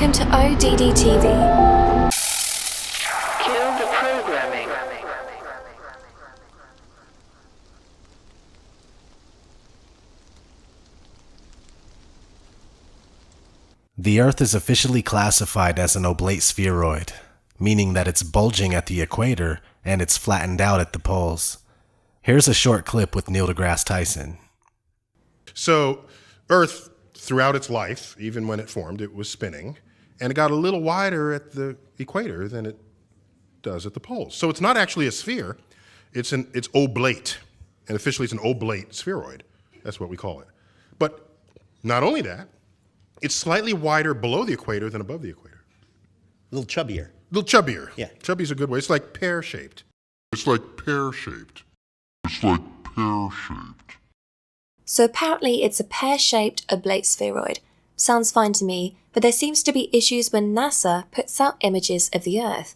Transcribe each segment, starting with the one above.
Welcome to ODD TV. Kill the programming. The Earth is officially classified as an oblate spheroid, meaning that it's bulging at the equator and it's flattened out at the poles. Here's a short clip with Neil deGrasse Tyson. So Earth, throughout its life, even when it formed, it was spinning, and it got a little wider at the equator than it does at the poles. So it's not actually a sphere, it's oblate, and officially it's an oblate spheroid. That's what we call it. But not only that, it's slightly wider below the equator than above the equator. A little chubbier. A little chubbier. Yeah. Chubby's a good way. It's like pear-shaped. So apparently it's a pear-shaped oblate spheroid. Sounds fine to me, but there seems to be issues when NASA puts out images of the Earth.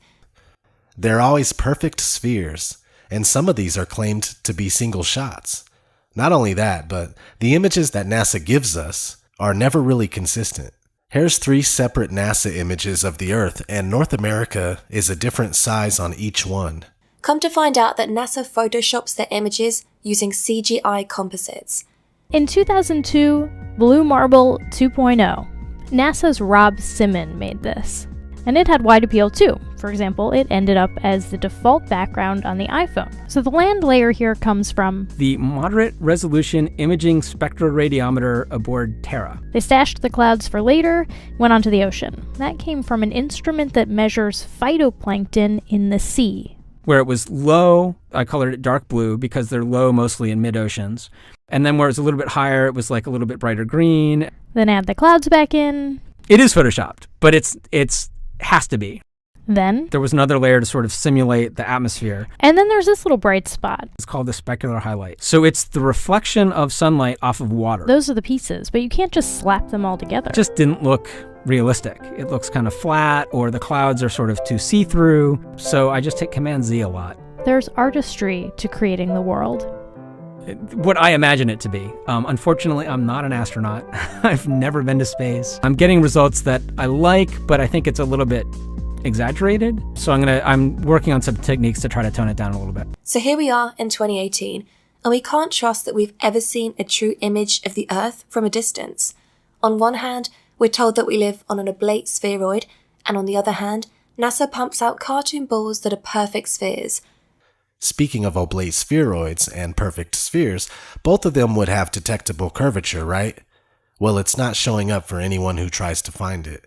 They're always perfect spheres, and some of these are claimed to be single shots. Not only that, but the images that NASA gives us are never really consistent. Here's 3 separate NASA images of the Earth, and North America is a different size on each one. Come to find out that NASA photoshops their images using CGI composites. In 2002, Blue Marble 2.0, NASA's Rob Simon made this. And it had wide appeal too. For example, it ended up as the default background on the iPhone. So the land layer here comes from the Moderate Resolution Imaging Spectroradiometer aboard Terra. They stashed the clouds for later, went onto the ocean. That came from an instrument that measures phytoplankton in the sea. Where it was low, I colored it dark blue because they're low mostly in mid-oceans. And then where it was a little bit higher, it was like a little bit brighter green. Then add the clouds back in. It is photoshopped, but it's has to be. Then there was another layer to sort of simulate the atmosphere. And then there's this little bright spot. It's called the specular highlight. So it's the reflection of sunlight off of water. Those are the pieces, but you can't just slap them all together. It just didn't look realistic. It looks kind of flat, or the clouds are sort of too see-through. So I just hit Command Z a lot. There's artistry to creating the world. What I imagine it to be. Unfortunately, I'm not an astronaut. I've never been to space. I'm getting results that I like, but I think it's a little bit exaggerated. So I'm working on some techniques to try to tone it down a little bit. So here we are in 2018, and we can't trust that we've ever seen a true image of the Earth from a distance. On one hand, we're told that we live on an oblate spheroid, and on the other hand, NASA pumps out cartoon balls that are perfect spheres. Speaking of oblate spheroids and perfect spheres, both of them would have detectable curvature, right? Well, it's not showing up for anyone who tries to find it.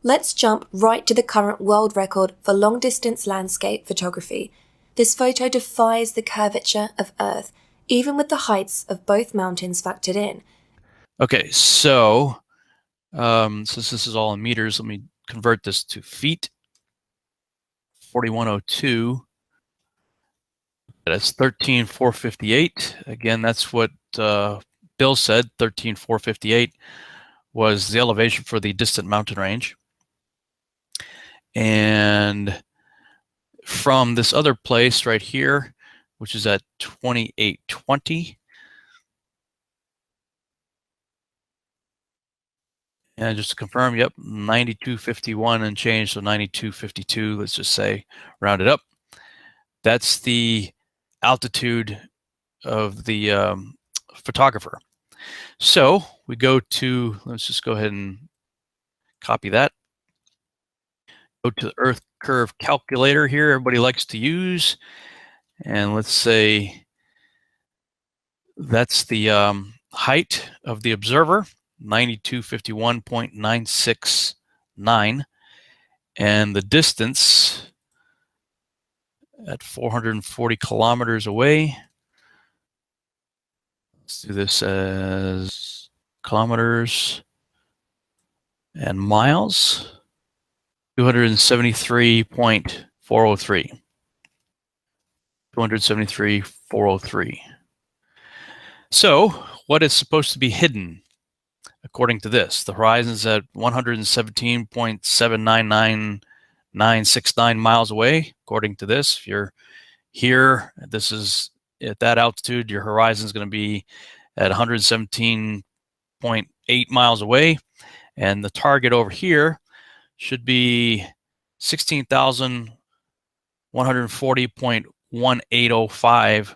Let's jump right to the current world record for long-distance landscape photography. This photo defies the curvature of Earth, even with the heights of both mountains factored in. Okay, so since this is all in meters, let me convert this to feet. 4102. That's 13,458. Again, that's what Bill said. 13,458 was the elevation for the distant mountain range. And from this other place right here, which is at 2820. And just to confirm, yep, 9251 and change, so 9252, let's just say, round it up. That's the altitude of the photographer. So we go to, let's just go ahead and copy that. Go to the Earth curve calculator here, everybody likes to use. And let's say that's the height of the observer. 9251.969, and the distance at 440 kilometers away. Let's do this as kilometers and miles. 273.403. 273.403. So, what is supposed to be hidden? According to this, the horizon's at 117.79969 miles away. According to this, if you're here, this is at that altitude, your horizon's going to be at 117.8 miles away. And the target over here should be 16,140.1805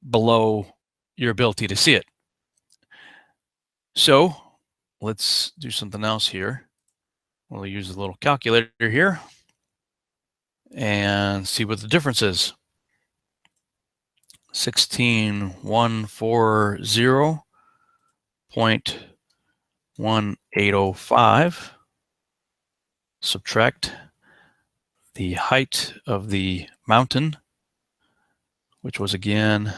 below your ability to see it. So let's do something else here. We'll use a little calculator here and see what the difference is. 16,140.1805. Subtract the height of the mountain, which was again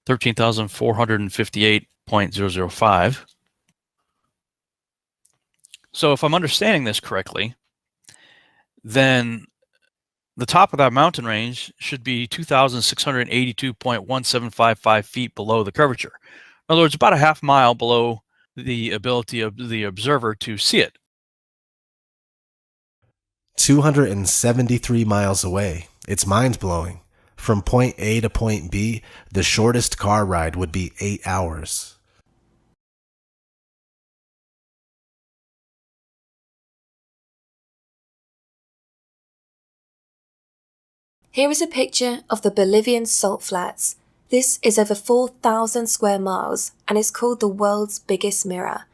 13,458.005. So if I'm understanding this correctly, then the top of that mountain range should be 2,682.1755 feet below the curvature. In other words, about a half mile below the ability of the observer to see it. 273 miles away. It's mind-blowing. From point A to point B, the shortest car ride would be 8 hours. Here is a picture of the Bolivian salt flats. This is over 4,000 square miles and is called the world's biggest mirror.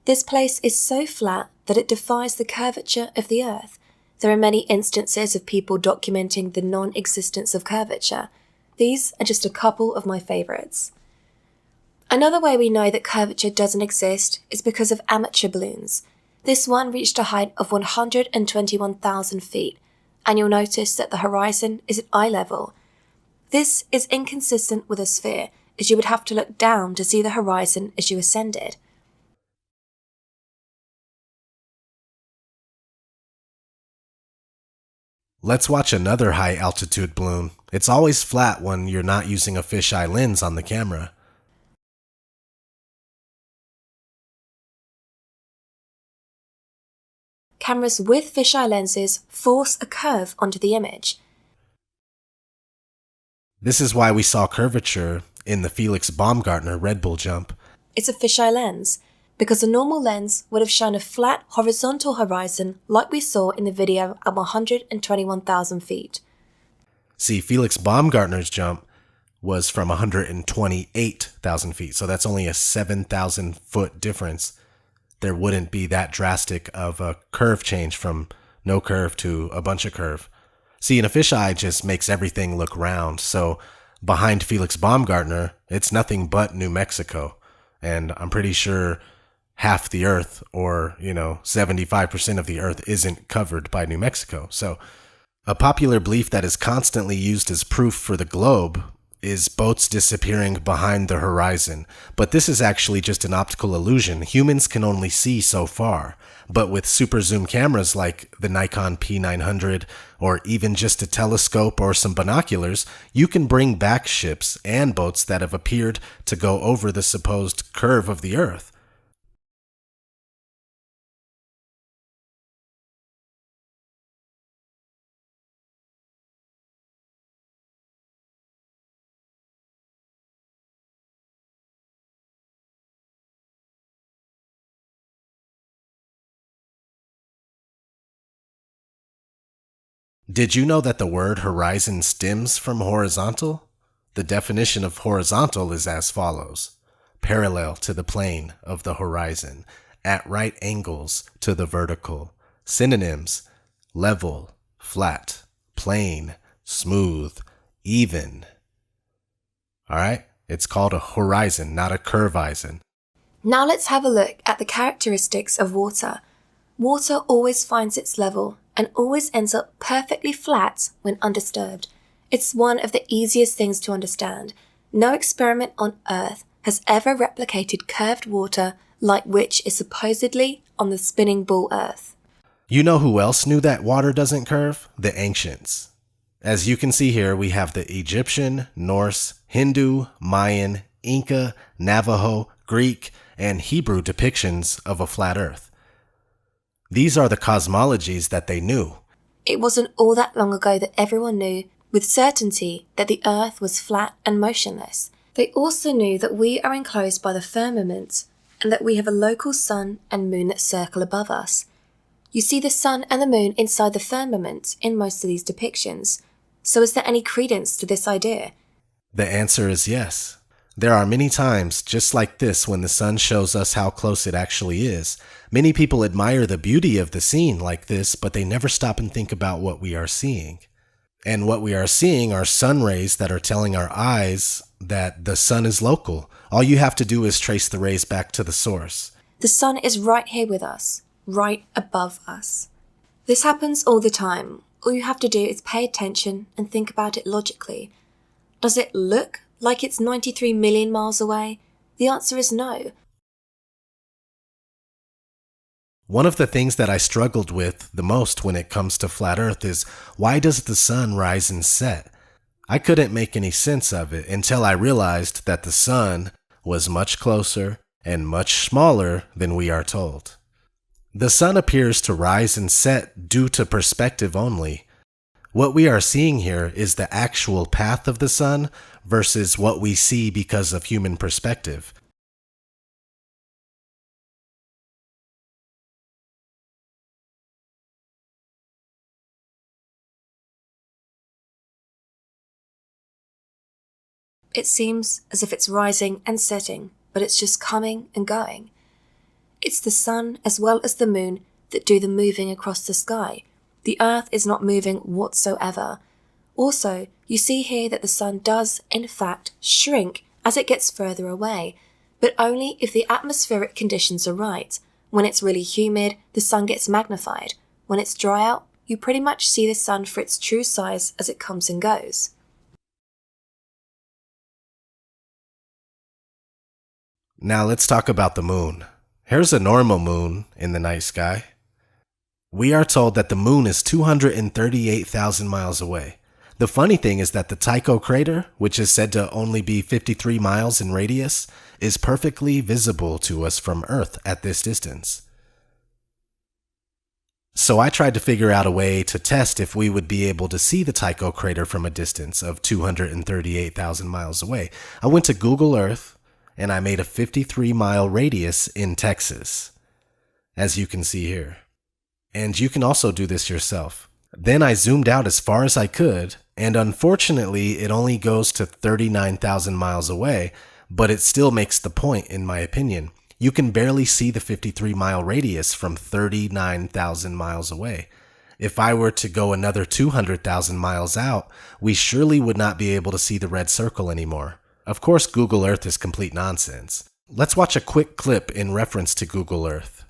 This place is so flat that it defies the curvature of the Earth. There are many instances of people documenting the non-existence of curvature. These are just a couple of my favourites. Another way we know that curvature doesn't exist is because of amateur balloons. This one reached a height of 121,000 feet, and you'll notice that the horizon is at eye level. This is inconsistent with a sphere, as you would have to look down to see the horizon as you ascended. Let's watch another high-altitude balloon. It's always flat when you're not using a fisheye lens on the camera. Cameras with fisheye lenses force a curve onto the image. This is why we saw curvature in the Felix Baumgartner Red Bull jump. It's a fisheye lens, because a normal lens would have shown a flat horizontal horizon like we saw in the video at 121,000 feet. See, Felix Baumgartner's jump was from 128,000 feet, so that's only a 7,000 foot difference. There wouldn't be that drastic of a curve change from no curve to a bunch of curve. See, and a fisheye just makes everything look round, so behind Felix Baumgartner, it's nothing but New Mexico. And I'm pretty sure half the Earth, or, 75% of the Earth isn't covered by New Mexico. So a popular belief that is constantly used as proof for the globe is boats disappearing behind the horizon. But this is actually just an optical illusion. Humans can only see so far. But with super zoom cameras like the Nikon P900, or even just a telescope or some binoculars, you can bring back ships and boats that have appeared to go over the supposed curve of the Earth. Did you know that the word horizon stems from horizontal? The definition of horizontal is as follows: parallel to the plane of the horizon, at right angles to the vertical. Synonyms: level, flat, plane, smooth, even. Alright, it's called a horizon, not a curvizon. Now let's have a look at the characteristics of water. Water always finds its level and always ends up perfectly flat when undisturbed. It's one of the easiest things to understand. No experiment on Earth has ever replicated curved water like which is supposedly on the spinning ball Earth. You know who else knew that water doesn't curve? The ancients. As you can see here, we have the Egyptian, Norse, Hindu, Mayan, Inca, Navajo, Greek, and Hebrew depictions of a flat Earth. These are the cosmologies that they knew. It wasn't all that long ago that everyone knew with certainty that the Earth was flat and motionless. They also knew that we are enclosed by the firmament, and that we have a local sun and moon that circle above us. You see the sun and the moon inside the firmament in most of these depictions. So is there any credence to this idea? The answer is yes. There are many times just like this when the sun shows us how close it actually is. Many people admire the beauty of the scene like this, but they never stop and think about what we are seeing. And what we are seeing are sun rays that are telling our eyes that the sun is local. All you have to do is trace the rays back to the source. The sun is right here with us, right above us. This happens all the time. All you have to do is pay attention and think about it logically. Does it look like it's 93 million miles away? The answer is no. One of the things that I struggled with the most when it comes to flat Earth is, why does the sun rise and set? I couldn't make any sense of it until I realized that the sun was much closer and much smaller than we are told. The sun appears to rise and set due to perspective only. What we are seeing here is the actual path of the sun versus what we see because of human perspective. It seems as if it's rising and setting, but it's just coming and going. It's the sun as well as the moon that do the moving across the sky. The Earth is not moving whatsoever. Also, you see here that the sun does, in fact, shrink as it gets further away, but only if the atmospheric conditions are right. When it's really humid, the sun gets magnified. When it's dry out, you pretty much see the sun for its true size as it comes and goes. Now let's talk about the moon. Here's a normal moon in the night sky. We are told that the moon is 238,000 miles away. The funny thing is that the Tycho crater, which is said to only be 53 miles in radius, is perfectly visible to us from Earth at this distance. So I tried to figure out a way to test if we would be able to see the Tycho crater from a distance of 238,000 miles away. I went to Google Earth and I made a 53-mile radius in Texas, as you can see here. And you can also do this yourself. Then I zoomed out as far as I could, and unfortunately it only goes to 39,000 miles away, but it still makes the point in my opinion. You can barely see the 53-mile radius from 39,000 miles away. If I were to go another 200,000 miles out, we surely would not be able to see the red circle anymore. Of course, Google Earth is complete nonsense. Let's watch a quick clip in reference to Google Earth.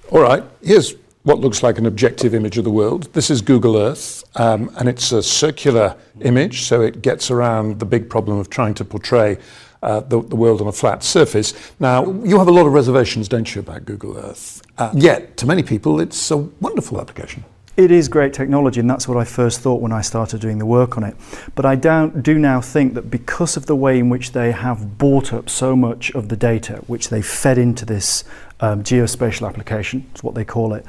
All right, here's what looks like an objective image of the world. This is Google Earth, and it's a circular image, so it gets around the big problem of trying to portray the world on a flat surface. Now, you have a lot of reservations, don't you, about Google Earth? Yet, to many people, it's a wonderful application. It is great technology, and that's what I first thought when I started doing the work on it. But I do now think that because of the way in which they have bought up so much of the data, which they fed into this geospatial application, is what they call it,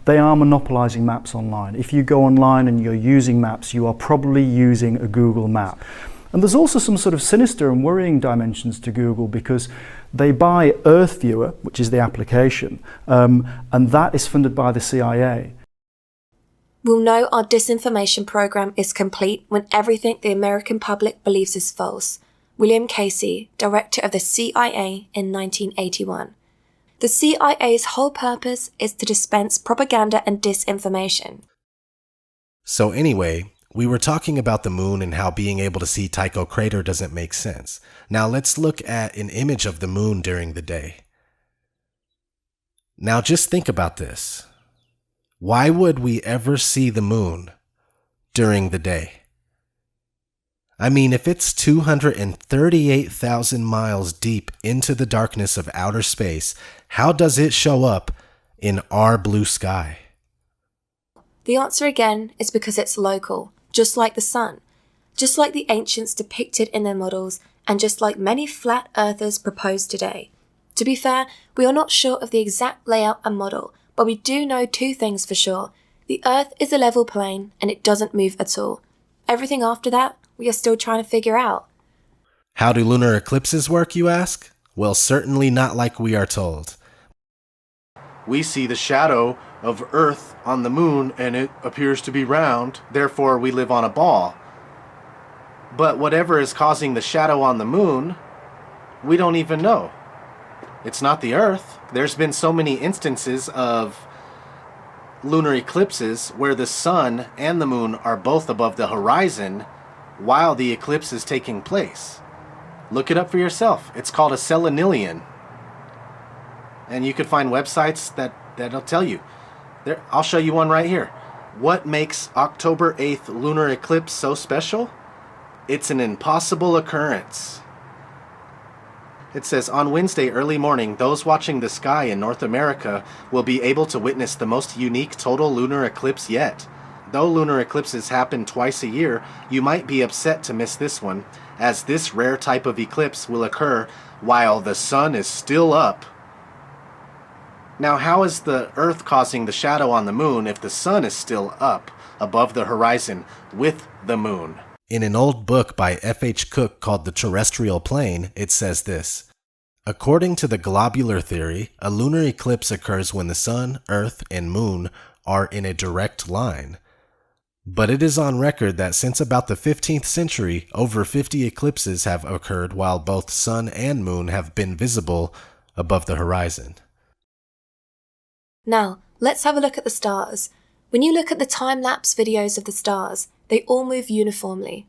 they are monopolizing maps online. If you go online and you're using maps, you are probably using a Google map. And there's also some sort of sinister and worrying dimensions to Google, because they buy Earth Viewer, which is the application, and that is funded by the CIA. We'll know our disinformation program is complete when everything the American public believes is false. William Casey, director of the CIA in 1981. The CIA's whole purpose is to dispense propaganda and disinformation. So anyway, we were talking about the moon and how being able to see Tycho crater doesn't make sense. Now let's look at an image of the moon during the day. Now just think about this. Why would we ever see the moon during the day? I mean, if it's 238,000 miles deep into the darkness of outer space, how does it show up in our blue sky? The answer again is because it's local, just like the sun, just like the ancients depicted in their models, and just like many flat earthers propose today. To be fair, we are not sure of the exact layout and model, but we do know two things for sure. The Earth is a level plane and it doesn't move at all. Everything after that, we are still trying to figure out. How do lunar eclipses work, you ask? Well, certainly not like we are told. We see the shadow of Earth on the moon and it appears to be round, therefore we live on a ball. But whatever is causing the shadow on the moon, we don't even know. It's not the Earth. There's been so many instances of lunar eclipses where the sun and the moon are both above the horizon while the eclipse is taking place. Look it up for yourself. It's called a selenilion. And you can find websites that'll tell you. I'll show you one right here. What makes October 8th lunar eclipse so special? It's an impossible occurrence. It says, on Wednesday early morning, those watching the sky in North America will be able to witness the most unique total lunar eclipse yet. Though lunar eclipses happen twice a year, you might be upset to miss this one, as this rare type of eclipse will occur while the sun is still up. Now, how is the Earth causing the shadow on the moon if the sun is still up above the horizon with the moon? In an old book by F.H. Cook called The Terrestrial Plane, it says this: according to the globular theory, a lunar eclipse occurs when the sun, Earth, and moon are in a direct line. But it is on record that since about the 15th century, over 50 eclipses have occurred while both sun and moon have been visible above the horizon. Now, let's have a look at the stars. When you look at the time-lapse videos of the stars, they all move uniformly.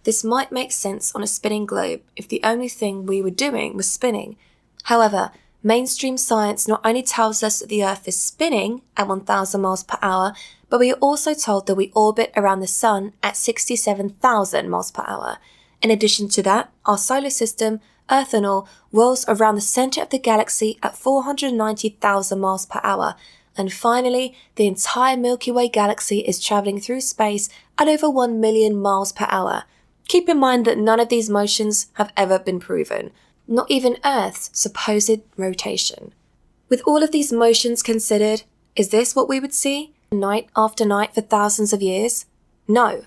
This might make sense on a spinning globe if the only thing we were doing was spinning. However, mainstream science not only tells us that the Earth is spinning at 1,000 miles per hour, but we are also told that we orbit around the Sun at 67,000 miles per hour. In addition to that, our solar system, Earth and all, rolls around the center of the galaxy at 490,000 miles per hour. And finally, the entire Milky Way galaxy is traveling through space at over 1 million miles per hour. Keep in mind that none of these motions have ever been proven, not even Earth's supposed rotation. With all of these motions considered, is this what we would see night after night for thousands of years? No.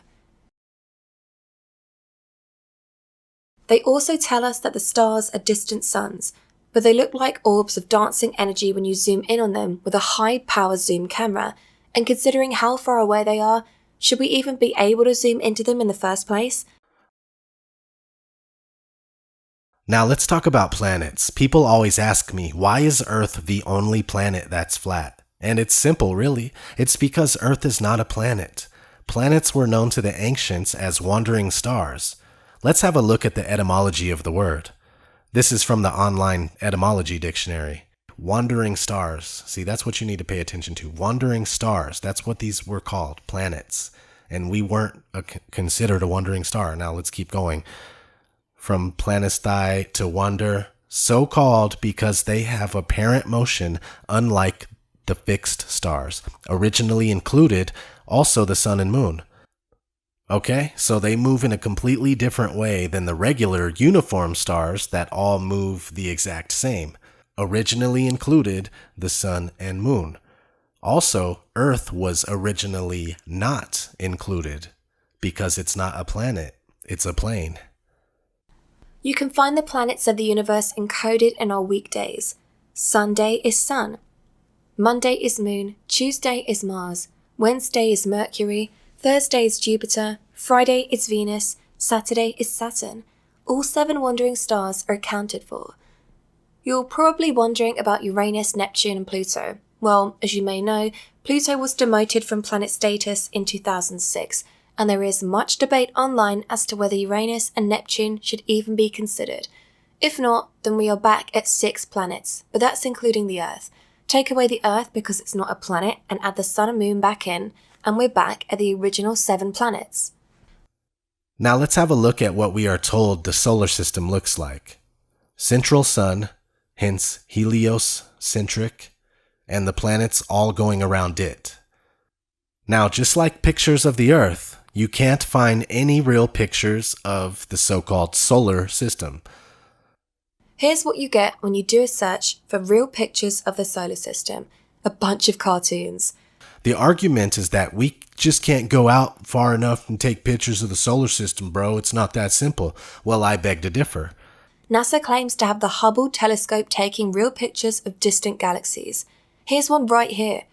They also tell us that the stars are distant suns, but they look like orbs of dancing energy when you zoom in on them with a high-power zoom camera, and considering how far away they are, should we even be able to zoom into them in the first place? Now let's talk about planets. People always ask me, why is Earth the only planet that's flat? And it's simple, really. It's because Earth is not a planet. Planets were known to the ancients as wandering stars. Let's have a look at the etymology of the word. This is from the online etymology dictionary. Wandering stars. See, that's what you need to pay attention to. Wandering stars. That's what these were called, planets. And we weren't considered a wandering star. Now let's keep going. From planetstai to wander, so called because they have apparent motion unlike the fixed stars, originally included also the sun and moon. Okay, so they move in a completely different way than the regular uniform stars that all move the exact same. Originally included the sun and moon. Also, Earth was originally not included because it's not a planet, it's a plane. You can find the planets of the universe encoded in our weekdays. Sunday is Sun. Monday is Moon. Tuesday is Mars. Wednesday is Mercury. Thursday is Jupiter. Friday is Venus. Saturday is Saturn. All 7 wandering stars are accounted for. You're probably wondering about Uranus, Neptune, and Pluto. Well, as you may know, Pluto was demoted from planet status in 2006, and there is much debate online as to whether Uranus and Neptune should even be considered. If not, then we are back at 6 planets, but that's including the Earth. Take away the Earth because it's not a planet, and add the Sun and Moon back in, and we're back at the original 7 planets. Now let's have a look at what we are told the solar system looks like. Central Sun, hence heliocentric, and the planets all going around it. Now, just like pictures of the Earth, you can't find any real pictures of the so-called solar system. Here's what you get when you do a search for real pictures of the solar system. A bunch of cartoons. The argument is that we just can't go out far enough and take pictures of the solar system, bro. It's not that simple. Well, I beg to differ. NASA claims to have the Hubble telescope taking real pictures of distant galaxies. Here's one right here.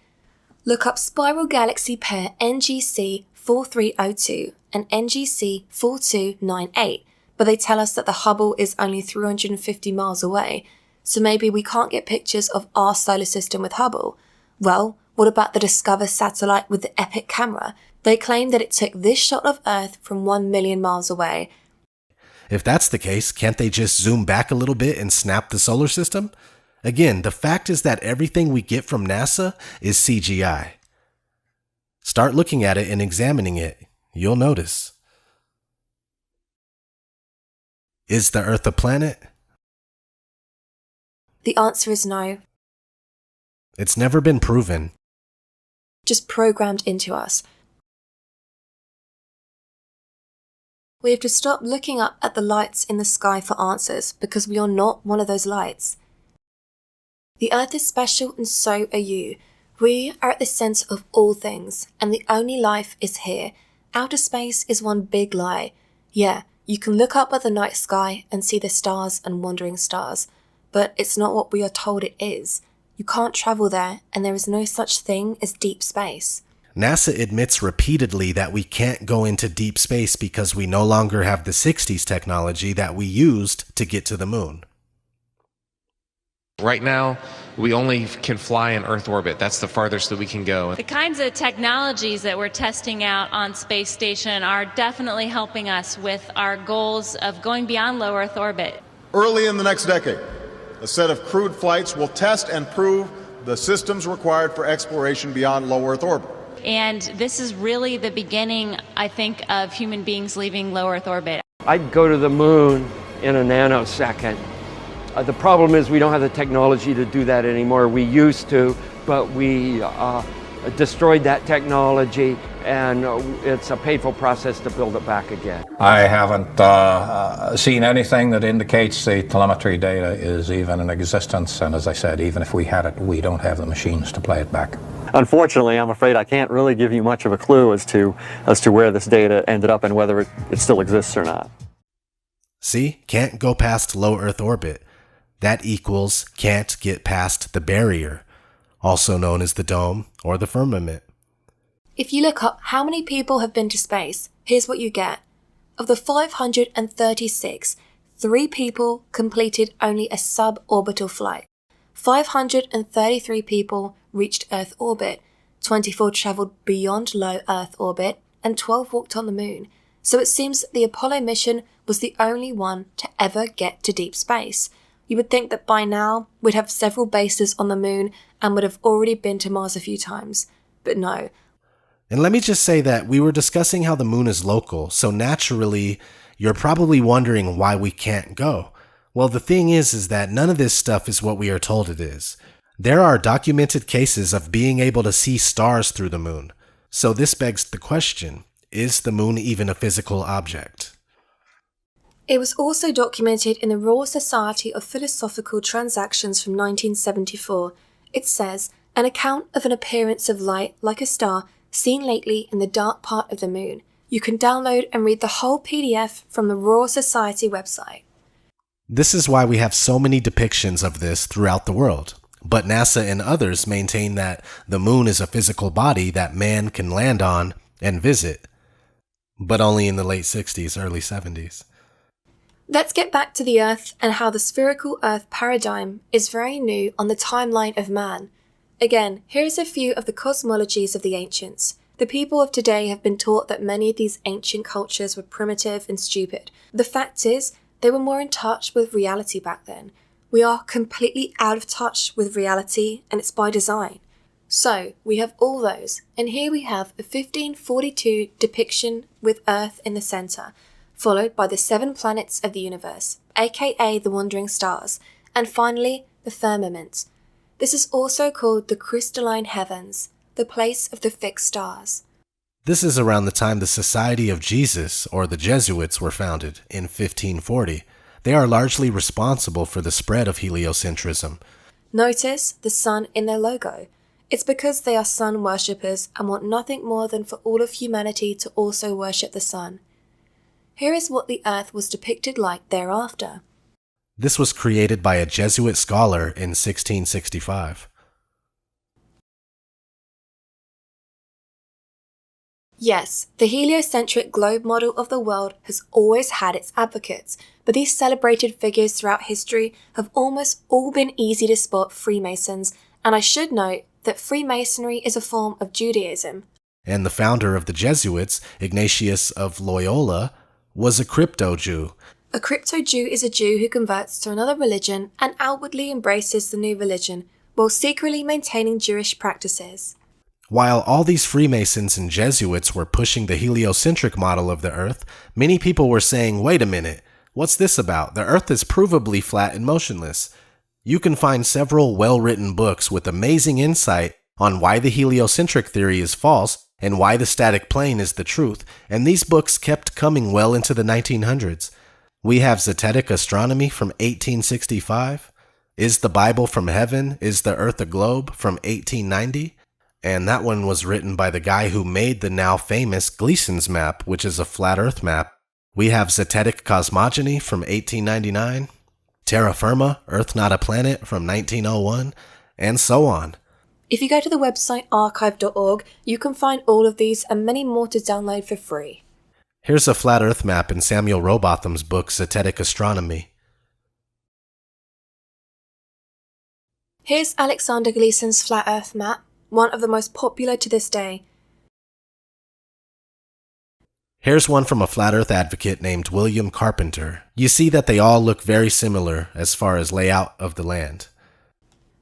Look up spiral galaxy pair NGC 4302 and NGC 4298, but they tell us that the Hubble is only 350 miles away, so maybe we can't get pictures of our solar system with Hubble. Well, what about the Discover satellite with the Epic camera? They claim that it took this shot of Earth from 1 million miles away. If that's the case, can't they just zoom back a little bit and snap the solar system? Again, the fact is that everything we get from NASA is CGI. Start looking at it and examining it. You'll notice. Is the Earth a planet? The answer is no. It's never been proven. Just programmed into us. We have to stop looking up at the lights in the sky for answers because we are not one of those lights. The Earth is special and so are you. We are at the centre of all things, and the only life is here. Outer space is one big lie. Yeah, you can look up at the night sky and see the stars and wandering stars, but it's not what we are told it is. You can't travel there, and there is no such thing as deep space. NASA admits repeatedly that we can't go into deep space because we no longer have the 60s technology that we used to get to the moon. Right now, we only can fly in Earth orbit. That's the farthest that we can go. The kinds of technologies that we're testing out on space station are definitely helping us with our goals of going beyond low Earth orbit. Early in the next decade, a set of crewed flights will test and prove the systems required for exploration beyond low Earth orbit. And this is really the beginning, I think, of human beings leaving low Earth orbit. I'd go to the moon in a nanosecond. The problem is we don't have the technology to do that anymore. We used to, but we destroyed that technology, and it's a painful process to build it back again. I haven't seen anything that indicates the telemetry data is even in existence, and as I said, even if we had it, we don't have the machines to play it back. Unfortunately, I'm afraid I can't really give you much of a clue as to where this data ended up and whether it still exists or not. See, can't go past low Earth orbit. That equals can't get past the barrier, also known as the dome or the firmament. If you look up how many people have been to space, here's what you get. Of the 536, 3 people completed only a suborbital flight. 533 people reached Earth orbit, 24 travelled beyond low Earth orbit, and 12 walked on the moon. So it seems that the Apollo mission was the only one to ever get to deep space. You would think that by now we'd have several bases on the moon and would have already been to Mars a few times. But no. And let me just say that we were discussing how the moon is local, so naturally you're probably wondering why we can't go. Well, the thing is that none of this stuff is what we are told it is. There are documented cases of being able to see stars through the moon. So this begs the question, is the moon even a physical object? It was also documented in the Royal Society of Philosophical Transactions from 1974. It says, an account of an appearance of light like a star seen lately in the dark part of the moon. You can download and read the whole PDF from the Royal Society website. This is why we have so many depictions of this throughout the world. But NASA and others maintain that the moon is a physical body that man can land on and visit. But only in the late 60s, early 70s. Let's get back to the Earth and how the spherical Earth paradigm is very new on the timeline of man. Again, here's a few of the cosmologies of the ancients. The people of today have been taught that many of these ancient cultures were primitive and stupid. The fact is, they were more in touch with reality back then. We are completely out of touch with reality, and it's by design. So, we have all those, and here we have a 1542 depiction with Earth in the centre, followed by the 7 planets of the universe, aka the wandering stars, and finally, the firmament. This is also called the crystalline heavens, the place of the fixed stars. This is around the time the Society of Jesus, or the Jesuits, were founded, in 1540. They are largely responsible for the spread of heliocentrism. Notice the sun in their logo. It's because they are sun worshippers and want nothing more than for all of humanity to also worship the sun. Here is what the Earth was depicted like thereafter. This was created by a Jesuit scholar in 1665. Yes, the heliocentric globe model of the world has always had its advocates, but these celebrated figures throughout history have almost all been easy to spot Freemasons, and I should note that Freemasonry is a form of Judaism. And the founder of the Jesuits, Ignatius of Loyola, was a crypto-Jew. A crypto-Jew is a Jew who converts to another religion and outwardly embraces the new religion, while secretly maintaining Jewish practices. While all these Freemasons and Jesuits were pushing the heliocentric model of the Earth, many people were saying, wait a minute, what's this about? The Earth is provably flat and motionless. You can find several well-written books with amazing insight on why the heliocentric theory is false and why the static plane is the truth, and these books kept coming well into the 1900s. We have Zetetic Astronomy from 1865, Is the Bible from Heaven? Is the Earth a Globe? From 1890, and that one was written by the guy who made the now famous Gleason's map, which is a flat Earth map. We have Zetetic Cosmogony from 1899, Terra Firma, Earth Not a Planet from 1901, and so on. If you go to the website archive.org, you can find all of these and many more to download for free. Here's a flat Earth map in Samuel Rowbotham's book Zetetic Astronomy. Here's Alexander Gleason's flat Earth map, one of the most popular to this day. Here's one from a flat Earth advocate named William Carpenter. You see that they all look very similar as far as layout of the land.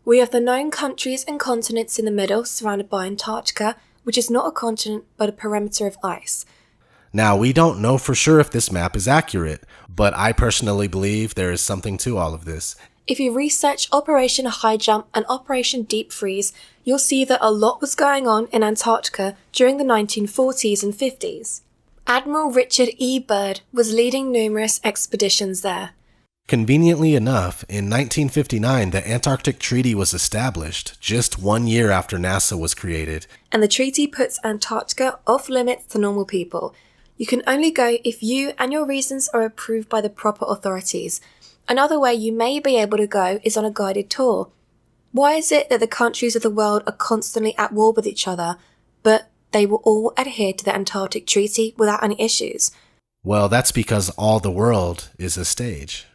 We have the known countries and continents in the middle, surrounded by Antarctica, which is not a continent but a perimeter of ice. Now, we don't know for sure if this map is accurate, but I personally believe there is something to all of this. If you research Operation High Jump and Operation Deep Freeze, you'll see that a lot was going on in Antarctica during the 1940s and 50s. Admiral Richard E. Byrd was leading numerous expeditions there. Conveniently enough, in 1959, the Antarctic Treaty was established, just 1 year after NASA was created. And the treaty puts Antarctica off limits to normal people. You can only go if you and your reasons are approved by the proper authorities. Another way you may be able to go is on a guided tour. Why is it that the countries of the world are constantly at war with each other, but they will all adhere to the Antarctic Treaty without any issues? Well, that's because all the world is a stage.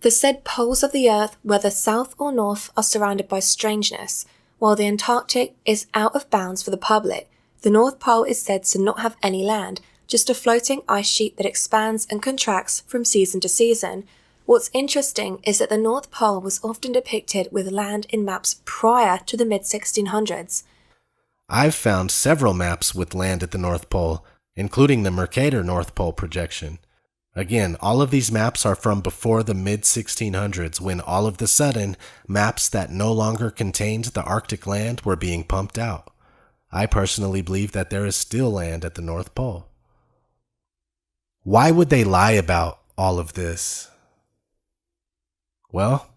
The said poles of the Earth, whether south or north, are surrounded by strangeness. While the Antarctic is out of bounds for the public, the North Pole is said to not have any land, just a floating ice sheet that expands and contracts from season to season. What's interesting is that the North Pole was often depicted with land in maps prior to the mid-1600s. I've found several maps with land at the North Pole, including the Mercator North Pole projection. Again, all of these maps are from before the mid-1600s, when all of the sudden, maps that no longer contained the Arctic land were being pumped out. I personally believe that there is still land at the North Pole. Why would they lie about all of this? Well,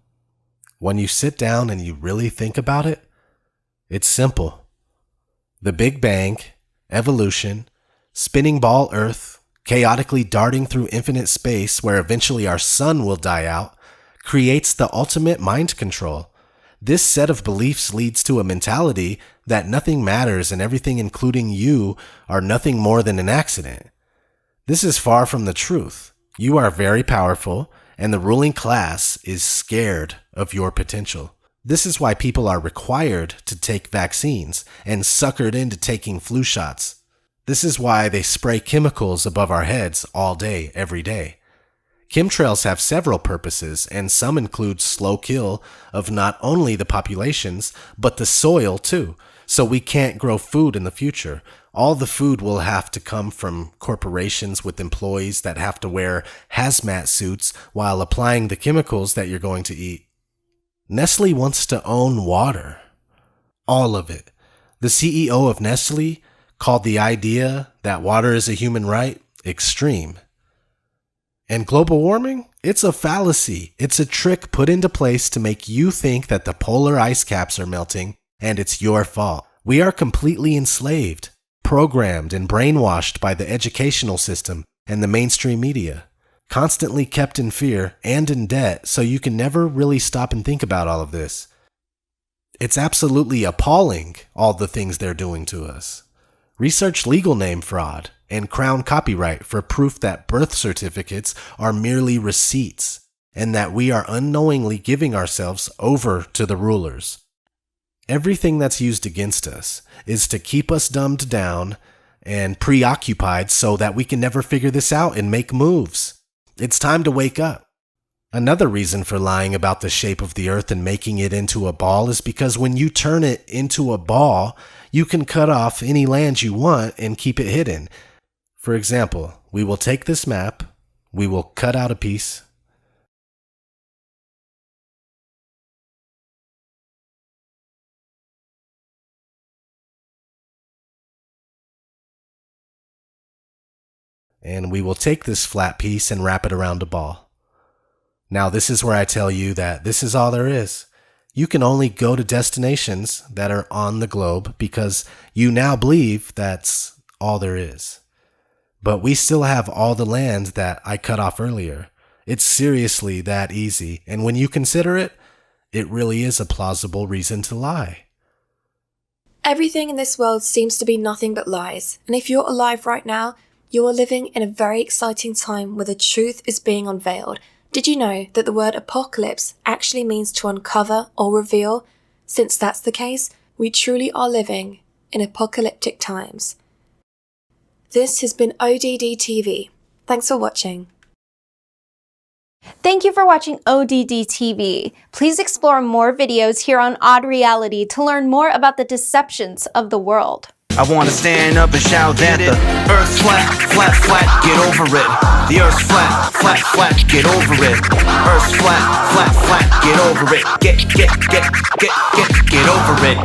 when you sit down and you really think about it, it's simple. The Big Bang, evolution, spinning ball Earth, chaotically darting through infinite space where eventually our sun will die out, creates the ultimate mind control. This set of beliefs leads to a mentality that nothing matters and everything, including you, are nothing more than an accident. This is far from the truth. You are very powerful, and the ruling class is scared of your potential. This is why people are required to take vaccines and suckered into taking flu shots. This is why they spray chemicals above our heads all day, every day. Chemtrails have several purposes, and some include slow kill of not only the populations, but the soil too, so we can't grow food in the future. All the food will have to come from corporations with employees that have to wear hazmat suits while applying the chemicals that you're going to eat. Nestle wants to own water. All of it. The CEO of Nestle called the idea that water is a human right extreme. And global warming? It's a fallacy. It's a trick put into place to make you think that the polar ice caps are melting and it's your fault. We are completely enslaved, programmed and brainwashed by the educational system and the mainstream media. constantly kept in fear and in debt, so you can never really stop and think about all of this. It's absolutely appalling, all the things they're doing to us. Research legal name fraud and crown copyright for proof that birth certificates are merely receipts and that we are unknowingly giving ourselves over to the rulers. Everything that's used against us is to keep us dumbed down and preoccupied so that we can never figure this out and make moves. It's time to wake up. Another reason for lying about the shape of the earth and making it into a ball is because when you turn it into a ball, you can cut off any land you want and keep it hidden. For example, we will take this map, we will cut out a piece, and we will take this flat piece and wrap it around a ball. Now, this is where I tell you that this is all there is. You can only go to destinations that are on the globe because you now believe that's all there is. But we still have all the land that I cut off earlier. It's seriously that easy, and when you consider it, it really is a plausible reason to lie. Everything in this world seems to be nothing but lies, and if you're alive right now, you are living in a very exciting time where the truth is being unveiled. Did you know that the word apocalypse actually means to uncover or reveal? Since that's the case, we truly are living in apocalyptic times. This has been ODD TV. Thanks for watching. Thank you for watching ODD TV. Please explore more videos here on Odd Reality to learn more about the deceptions of the world. I wanna stand up and shout that the earth's flat, flat, flat, get over it. The earth's flat, flat, flat, get over it. Earth's flat, flat, flat, get over it. Get over it.